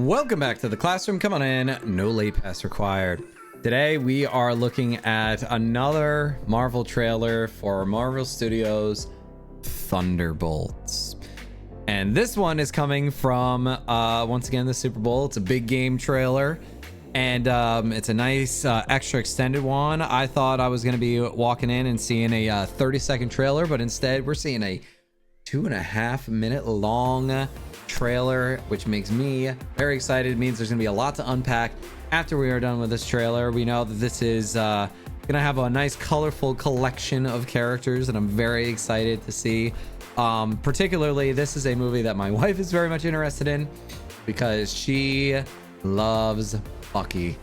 Welcome back to the classroom. Come on in, no late pass required. Today we are looking at another Marvel trailer for Marvel Studios Thunderbolts. And this one is coming from once again the Super Bowl. It's a big game trailer, and it's a nice extra extended one. I thought I was going to be walking in and seeing a 30-second trailer, but instead we're seeing a 2.5-minute long trailer, which makes me very excited. It means there's gonna be a lot to unpack after we are done with this trailer. We know that this is gonna have a nice colorful collection of characters that I'm very excited to see. Particularly, this is a movie that my wife is very much interested in because she loves Bucky,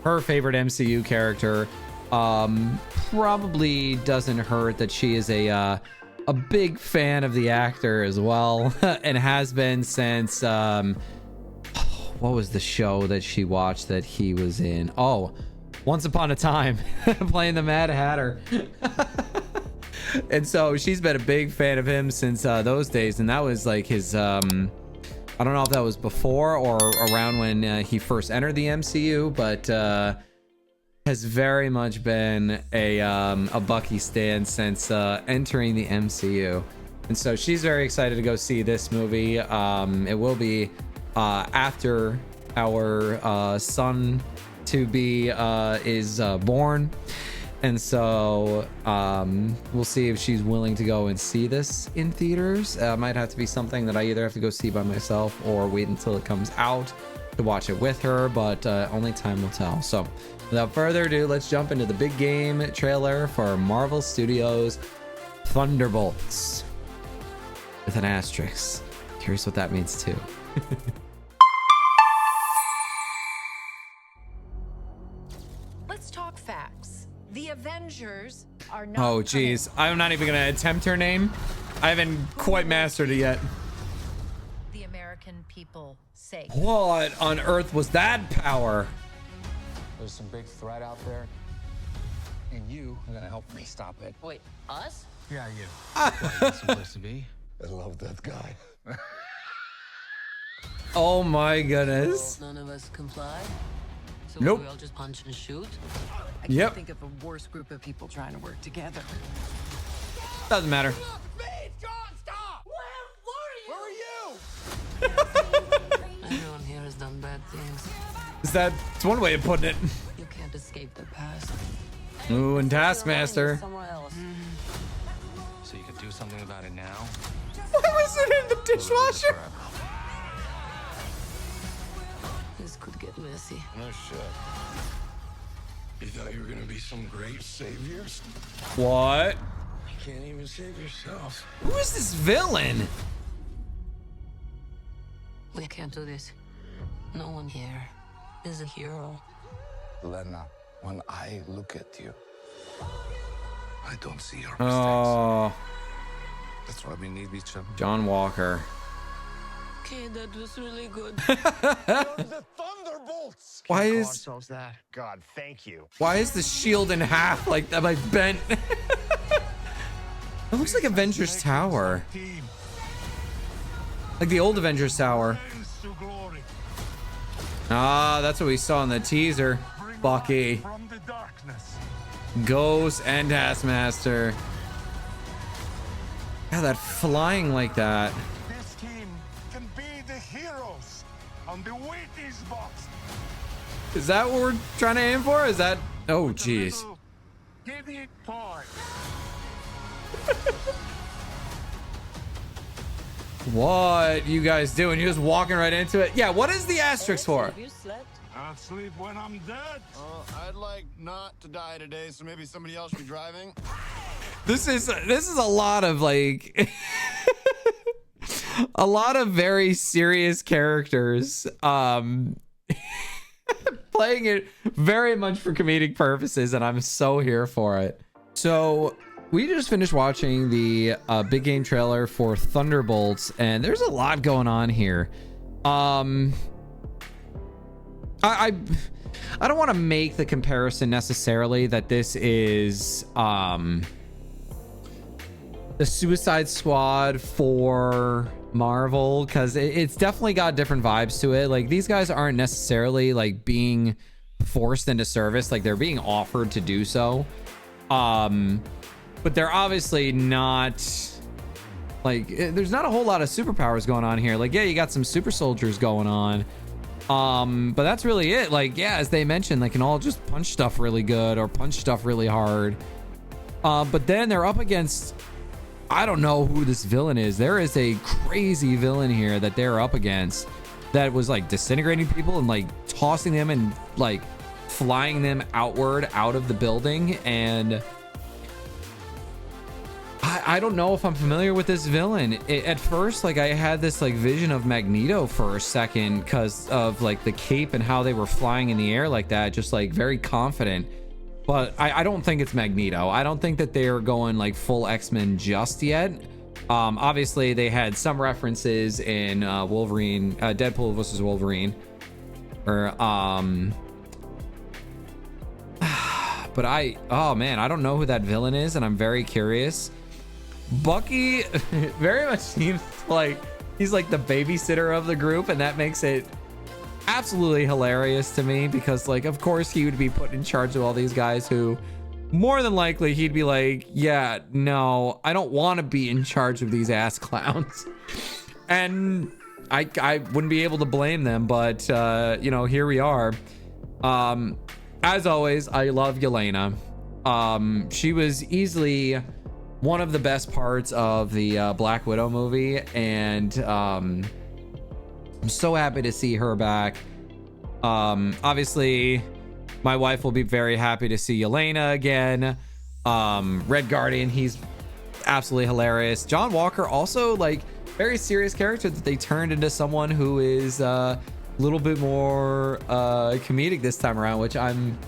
her favorite MCU character. Probably doesn't hurt that she is a big fan of the actor as well, and has been since what was the show that she watched that he was in? Oh, Once Upon a Time, playing the Mad Hatter. And so she's been a big fan of him since those days, and that was like his I don't know if that was before or around when he first entered the MCU, but has very much been a Bucky stan since entering the MCU. And so she's very excited to go see this movie. It will be after our son to be is born, and so we'll see if she's willing to go and see this in theaters. Might have to be something that I either have to go see by myself or wait until it comes out to watch it with her, but only time will tell. So without further ado, let's jump into the big game trailer for Marvel Studios Thunderbolts with an asterisk. Curious what that means too. Let's talk facts. The Avengers are not. Oh geez, I'm not even gonna attempt her name. I haven't quite mastered it yet. The American people say. What on earth was that power? There's some big threat out there, and you are gonna help me stop it. Wait, us? Yeah, you. That's supposed to be. I love that guy. Oh my goodness. None of us comply. So Nope. we all just punch and shoot. I can't Yep. think of a worse group of people trying to work together. Doesn't matter. Everyone here has done bad things. It's one way of putting it. You can't escape the past. Ooh, and Taskmaster. Somewhere else. So you could do something about it now? Why was it in the dishwasher? This could get messy. No shit. You thought you were gonna be some great saviors? What? You can't even save yourself. Who is this villain? We can't do this. No one here is a hero. Lena, when I look at you, I don't see your mistakes. Oh, That's why we need each other. John Walker. Okay, that was really good. The Thunderbolts! Why is that. God, thank you. the shield in half like that? Like bent. It looks like Avengers Tower, like the old Avengers Tower. Ah, that's what we saw in the teaser. Bucky, Ghost, and Taskmaster. Yeah, that flying like that. This team can be the heroes on the Wheaties box. Is that what we're trying to aim for? Is that? Oh, jeez. Giddy point. What you guys doing? You just walking right into it? Yeah. What is the asterisk for? You slept? I'll sleep when I'm dead. I'd like not to die today, so maybe somebody else should be driving. This is a lot of like a lot of very serious characters playing it very much for comedic purposes, and I'm so here for it. So we just finished watching the big game trailer for Thunderbolts, and there's a lot going on here. I don't want to make the comparison necessarily that this is the Suicide Squad for Marvel, because it's definitely got different vibes to it. Like, these guys aren't necessarily like being forced into service, like they're being offered to do so, but they're obviously not like, there's not a whole lot of superpowers going on here. Like, yeah, you got some super soldiers going on, but that's really it. Like, yeah, as they mentioned, they can all just punch stuff really good or punch stuff really hard, but then they're up against, I don't know who this villain is. There is a crazy villain here that they're up against that was like disintegrating people and like tossing them and like flying them outward out of the building. And I don't know if I'm familiar with this villain. At first, like, I had this like vision of Magneto for a second because of like the cape and how they were flying in the air like that, just like very confident. But I don't think it's Magneto. I don't think that they're going like full X-Men just yet. Obviously, they had some references in Wolverine, Deadpool versus Wolverine, or but oh man, I don't know who that villain is, and I'm very curious. Bucky very much seems like he's like the babysitter of the group, and that makes it absolutely hilarious to me because, like, of course he would be put in charge of all these guys who more than likely he'd be like, yeah, no, I don't want to be in charge of these ass clowns. And I wouldn't be able to blame them, but you know, here we are. As always, I love Yelena. She was easily one of the best parts of the Black Widow movie, and I'm so happy to see her back. Obviously my wife will be very happy to see Yelena again. Red Guardian, he's absolutely hilarious. John Walker, also like very serious character that they turned into someone who is a little bit more comedic this time around, which I'm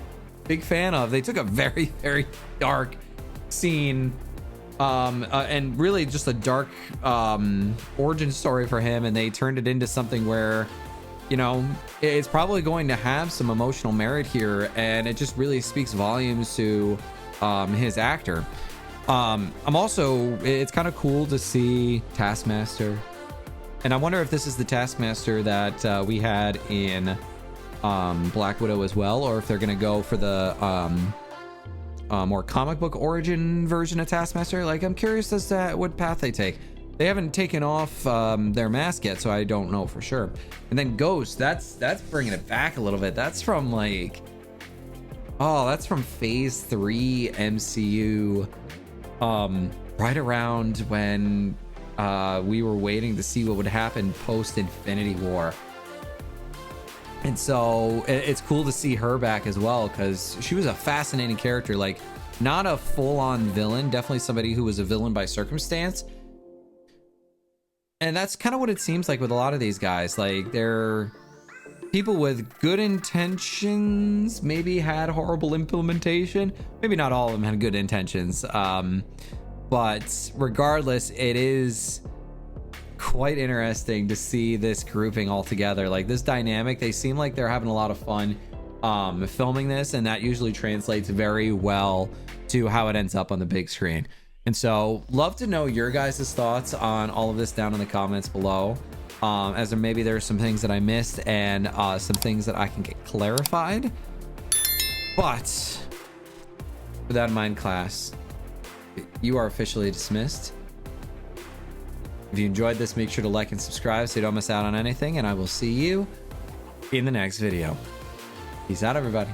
a big fan of. They took a very, very dark scene and really just a dark origin story for him, and they turned it into something where, you know, it's probably going to have some emotional merit here, and it just really speaks volumes to his actor. I'm also, it's kind of cool to see Taskmaster, and I wonder if this is the Taskmaster that we had in Black Widow as well, or if they're gonna go for the more comic book origin version of Taskmaster. Like, I'm curious as to what path they take. They haven't taken off their mask yet, so I don't know for sure. And then Ghost, that's bringing it back a little bit. That's from like, oh, that's from Phase 3 MCU, right around when we were waiting to see what would happen post Infinity War. And so it's cool to see her back as well, because she was a fascinating character. Like, not a full-on villain, definitely somebody who was a villain by circumstance. And that's kind of what it seems like with a lot of these guys. Like, they're people with good intentions, maybe had horrible implementation. Maybe not all of them had good intentions. But regardless, it is quite interesting to see this grouping all together. Like, this dynamic, they seem like they're having a lot of fun filming this, and that usually translates very well to how it ends up on the big screen. And so, love to know your guys' thoughts on all of this down in the comments below, as maybe there's some things that I missed and some things that I can get clarified. But with that in mind, class, you are officially dismissed. If you enjoyed this, make sure to like and subscribe so you don't miss out on anything, and I will see you in the next video. Peace out, everybody.